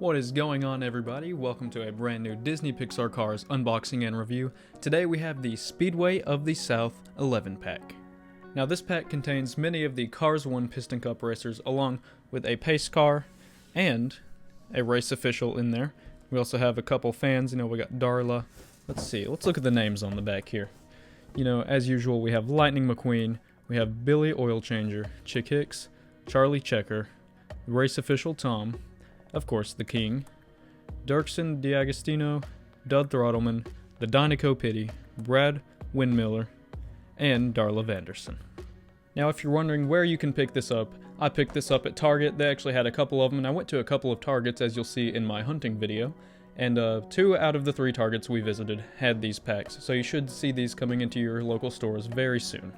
What is going on, everybody? Welcome to a brand new Disney Pixar Cars unboxing and review. Today we have the Speedway of the South 11 pack. Now this pack contains many of the Cars 1 Piston Cup racers along with a pace car and a race official in there. We also have a couple fans, we got Darla. Let's look at the names on the back here. As usual, we have Lightning McQueen, we have Billy Oil Changer, Chick Hicks, Charlie Checker, race official Tom, of course the King, Dragostino, Dudley Throttleman, the Dontico Pity, Brad Windmiller, and Darla Vanderson. Now if you're wondering where you can pick this up, I picked this up at Target. They actually had a couple of them, and I went to a couple of Targets, as you'll see in my hunting video, and 2 out of the 3 Targets we visited had these packs, so you should see these coming into your local stores very soon.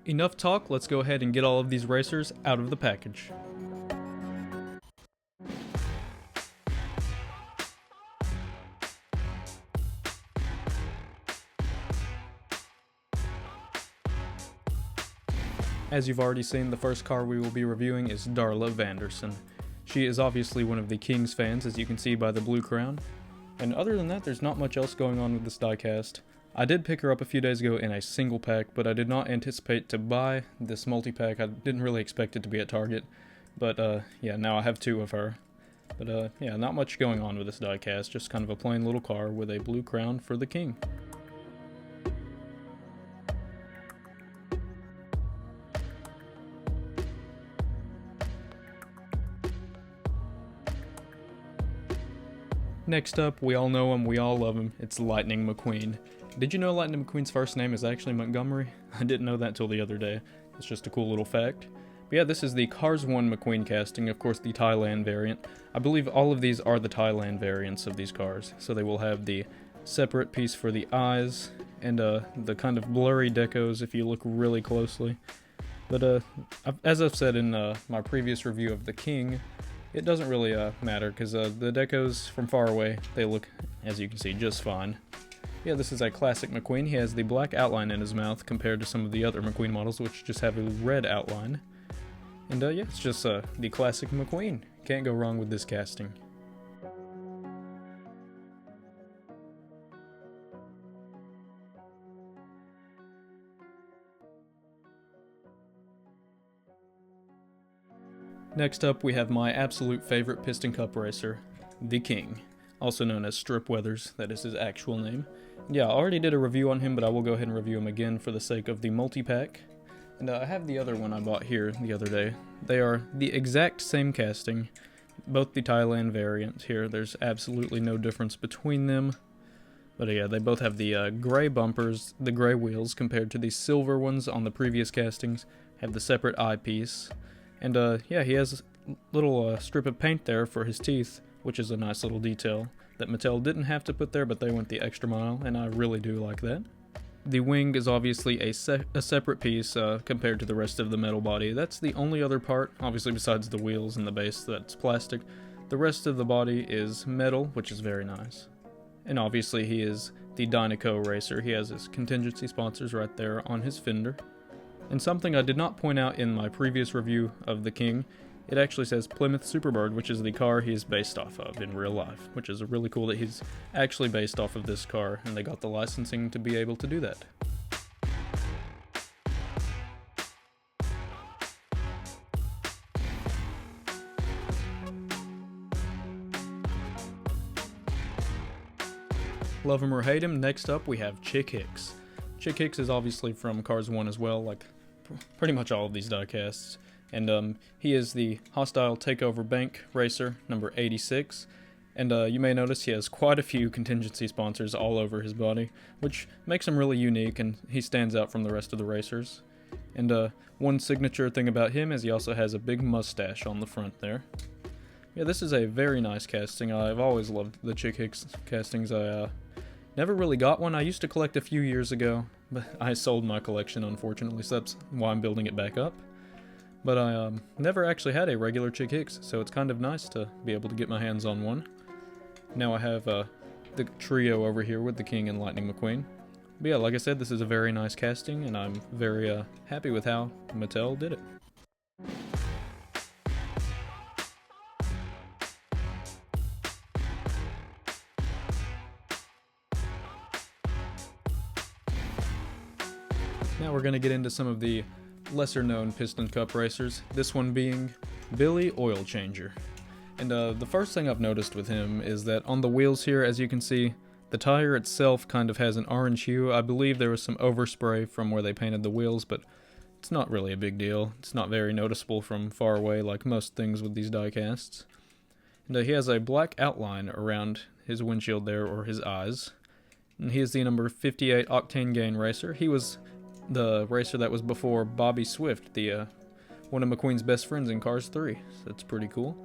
Enough talk, let's go ahead and get all of these racers out of the package. As you've already seen, the first car we will be reviewing is Darla Vanderson. She is obviously one of the King's fans, as you can see by the blue crown. And other than that, there's not much else going on with this diecast. I did pick her up a few days ago in a single pack, but I did not anticipate to buy this multi-pack. I didn't really expect it to be at Target. But yeah, now I have 2 of her. But yeah, not much going on with this diecast, just kind of a plain little car with a blue crown for the King. Next up, we all know him, we all love him, it's Lightning McQueen. Did you know Lightning McQueen's first name is actually Montgomery? I didn't know that till the other day. It's just a cool little fact. But yeah, this is the Cars 1 McQueen casting, of course the Thailand variant. I believe all of these are the Thailand variants of these cars. So they will have the separate piece for the eyes, and the kind of blurry decos if you look really closely. But as I've said in my previous review of the King, it doesn't really matter, because the decos from far away, they look, as you can see, just fine. Yeah, this is a classic McQueen. He has the black outline in his mouth compared to some of the other McQueen models, which just have a red outline. And yeah, it's just the classic McQueen. Can't go wrong with this casting. Next up, we have my absolute favorite Piston Cup racer, the King, also known as Strip Weathers. That is his actual name. Yeah, I already did a review on him, but I will go ahead and review him again for the sake of the multi-pack. And I have the other one I bought here the other day. They are the exact same casting, both the Thailand variant here. There's absolutely no difference between them. But yeah, they both have the gray bumpers, the gray wheels, compared to the silver ones on the previous castings, have the separate eyepiece. And yeah, he has a little strip of paint there for his teeth, which is a nice little detail that Mattel didn't have to put there, but they went the extra mile, and I really do like that. The wing is obviously a separate piece compared to the rest of the metal body. That's the only other part, obviously besides the wheels and the base, that's plastic. The rest of the body is metal, which is very nice. And obviously he is the Dontico racer. He has his contingency sponsors right there on his fender. And something I did not point out in my previous review of the King, it actually says Plymouth Superbird, which is the car he is based off of in real life, which is really cool that he's actually based off of this car, and they got the licensing to be able to do that. Love him or hate him, next up we have Chick Hicks. Chick Hicks is obviously from Cars 1 as well, like pretty much all of these diecasts, and he is the Hostile Takeover Bank Racer, number 86, and you may notice he has quite a few contingency sponsors all over his body, which makes him really unique, and he stands out from the rest of the racers. And one signature thing about him is he also has a big mustache on the front there. Yeah, this is a very nice casting. I've always loved the Chick Hicks castings. I never really got one. I used to collect a few years ago, but I sold my collection, unfortunately, so that's why I'm building it back up. But I never actually had a regular Chick Hicks, so it's kind of nice to be able to get my hands on one. Now I have the trio over here with the King and Lightning McQueen. But yeah, like I said, this is a very nice casting, and I'm very happy with how Mattel did it. Now we're going to get into some of the lesser known piston cup racers, this one being Billy Oil Changer. And the first thing I've noticed with him is that on the wheels here, as you can see, the tire itself kind of has an orange hue. I believe there was some overspray from where they painted the wheels, but it's not really a big deal. It's not very noticeable from far away like most things with these die casts. And he has a black outline around his windshield there, or his eyes. And he is the number 58 Octane Gain racer. He was the racer that was before Bobby Swift, the one of McQueen's best friends in Cars 3. So that's pretty cool.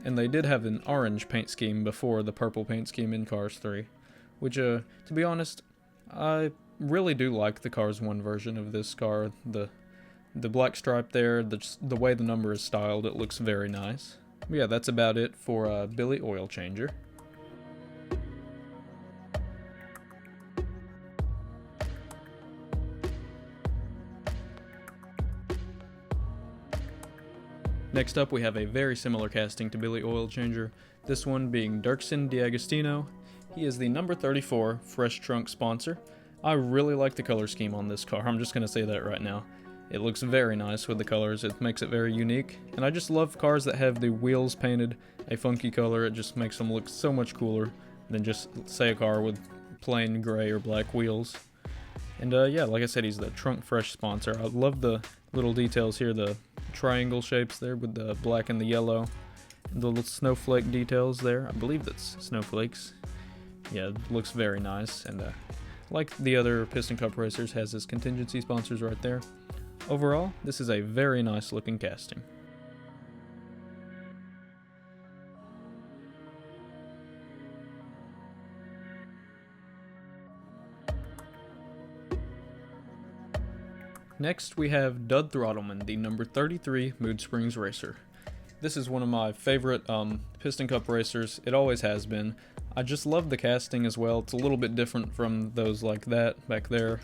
And they did have an orange paint scheme before the purple paint scheme in Cars 3. Which, to be honest, I really do like the Cars 1 version of this car. The black stripe there, the way the number is styled, it looks very nice. But yeah, that's about it for Billy Oil Changer. Next up, we have a very similar casting to Billy Oil Changer, this one being Dragostino. He is the number 34 Fresh Trunk sponsor. I really like the color scheme on this car, I'm just going to say that right now. It looks very nice with the colors, it makes it very unique, and I just love cars that have the wheels painted a funky color. It just makes them look so much cooler than just, say, a car with plain gray or black wheels. And yeah, like I said, he's the Trunk Fresh sponsor. I love the little details here, the triangle shapes there with the black and the yellow, and the little snowflake details there. I believe that's snowflakes. Yeah, it looks very nice, and like the other Piston Cup racers, has his contingency sponsors right there. Overall, this is a very nice looking casting. Next, we have Dudley Throttleman, the number 33 Mood Springs racer. This is one of my favorite Piston Cup racers. It always has been. I just love the casting as well. It's a little bit different from those like that back there,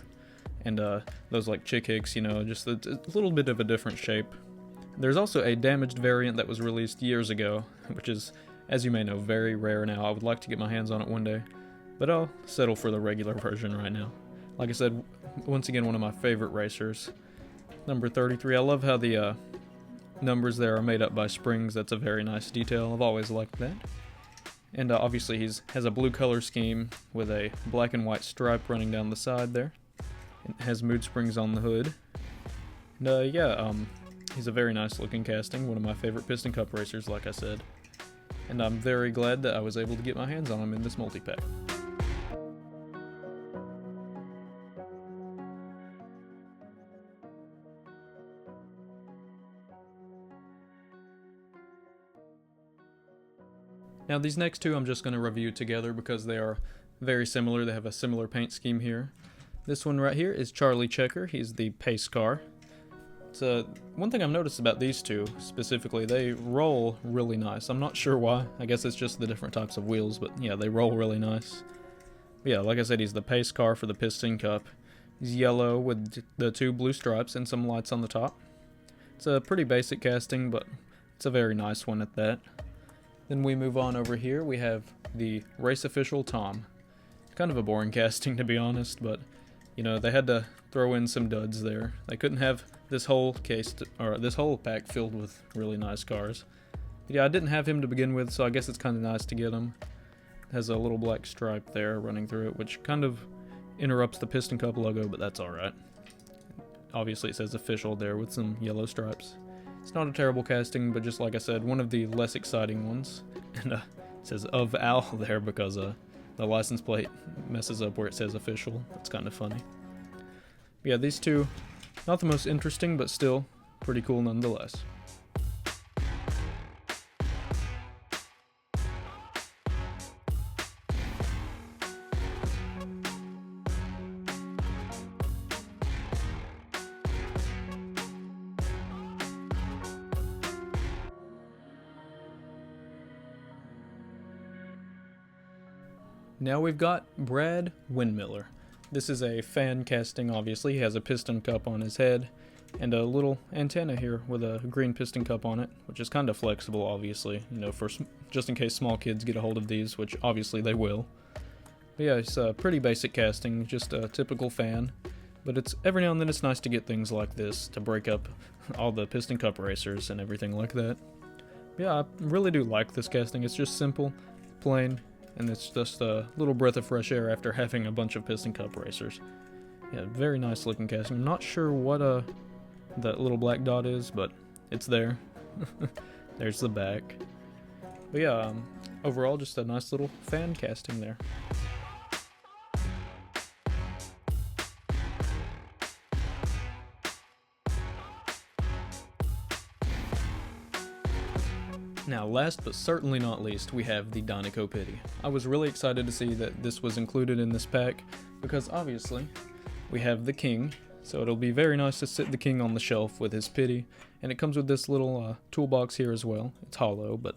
and those like Chick Hicks, you know, just a little bit of a different shape. There's also a damaged variant that was released years ago, which is, as you may know, very rare now. I would like to get my hands on it one day, but I'll settle for the regular version right now. Like I said, once again, one of my favorite racers. Number 33, I love how the numbers there are made up by springs. That's a very nice detail. I've always liked that. And obviously he has a blue color scheme with a black and white stripe running down the side there. It has mood springs on the hood. And yeah, he's a very nice looking casting. One of my favorite Piston Cup racers, like I said. And I'm very glad that I was able to get my hands on him in this multi-pack. Now these next two I'm just going to review together because they are very similar. They have a similar paint scheme here. This one right here is Charlie Checker. He's the pace car. So one thing I've noticed about these two specifically, they roll really nice. I'm not sure why. I guess it's just the different types of wheels, but yeah, they roll really nice. But yeah, like I said, he's the pace car for the Piston Cup. He's yellow with the two blue stripes and some lights on the top. It's a pretty basic casting, but it's a very nice one at that. Then we move on over here. We have the race official Tom. Kind of a boring casting, to be honest, but you know, they had to throw in some duds there. They couldn't have this whole this whole pack filled with really nice cars. But yeah, I didn't have him to begin with, so I guess it's kind of nice to get him. It has a little black stripe there running through it, which kind of interrupts the Piston Cup logo, but that's alright. Obviously it says official there with some yellow stripes. It's not a terrible casting, but just like I said, one of the less exciting ones. And it says of Al there because the license plate messes up where it says official. That's kind of funny. But yeah, these two, not the most interesting, but still pretty cool nonetheless. Now we've got Brad Windmiller. This is a fan casting, obviously. He has a piston cup on his head and a little antenna here with a green piston cup on it, which is kind of flexible, obviously, you know, for just in case small kids get a hold of these, which obviously they will. But yeah, it's a pretty basic casting, just a typical fan. But it's every now and then it's nice to get things like this to break up all the piston cup racers and everything like that. Yeah, I really do like this casting. It's just simple, plain, and it's just a little breath of fresh air after having a bunch of piston cup racers. Yeah, very nice looking casting. I'm not sure what that little black dot is, but it's there. There's the back. But yeah, overall just a nice little fan casting there. Now, last but certainly not least, we have the Dontico Pity. I was really excited to see that this was included in this pack, because obviously, we have the king, so it'll be very nice to sit the king on the shelf with his pity, and it comes with this little toolbox here as well. It's hollow, but,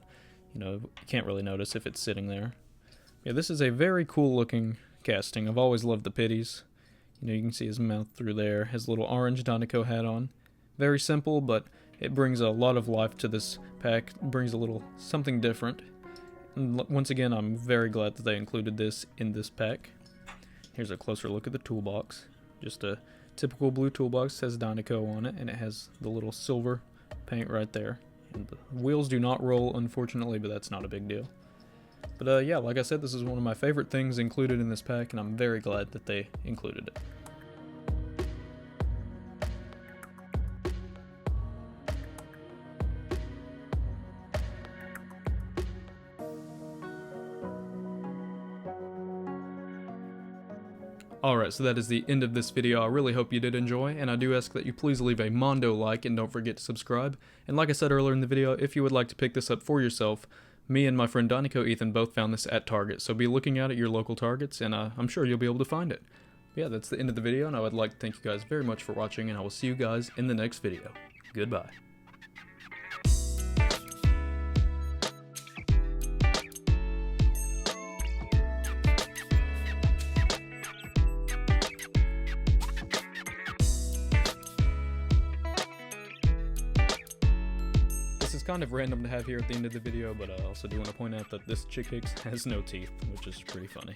you know, you can't really notice if it's sitting there. Yeah, this is a very cool looking casting. I've always loved the pities. You know, you can see his mouth through there, his little orange Dontico hat on. Very simple, but it brings a lot of life to this pack. It brings a little something different. And once again, I'm very glad that they included this in this pack. Here's a closer look at the toolbox. Just a typical blue toolbox, says Dontico on it, and it has the little silver paint right there. And the wheels do not roll, unfortunately, but that's not a big deal. But yeah, like I said, this is one of my favorite things included in this pack, and I'm very glad that they included it. Alright, so that is the end of this video. I really hope you did enjoy, and I do ask that you please leave a Mondo like and don't forget to subscribe. And like I said earlier in the video, if you would like to pick this up for yourself, me and my friend Dontico Ethan both found this at Target, so be looking out at your local Targets, and I'm sure you'll be able to find it. But yeah, that's the end of the video, and I would like to thank you guys very much for watching, and I will see you guys in the next video. Goodbye. This is kind of random to have here at the end of the video, but I also do want to point out that this chick Hicks has no teeth, which is pretty funny.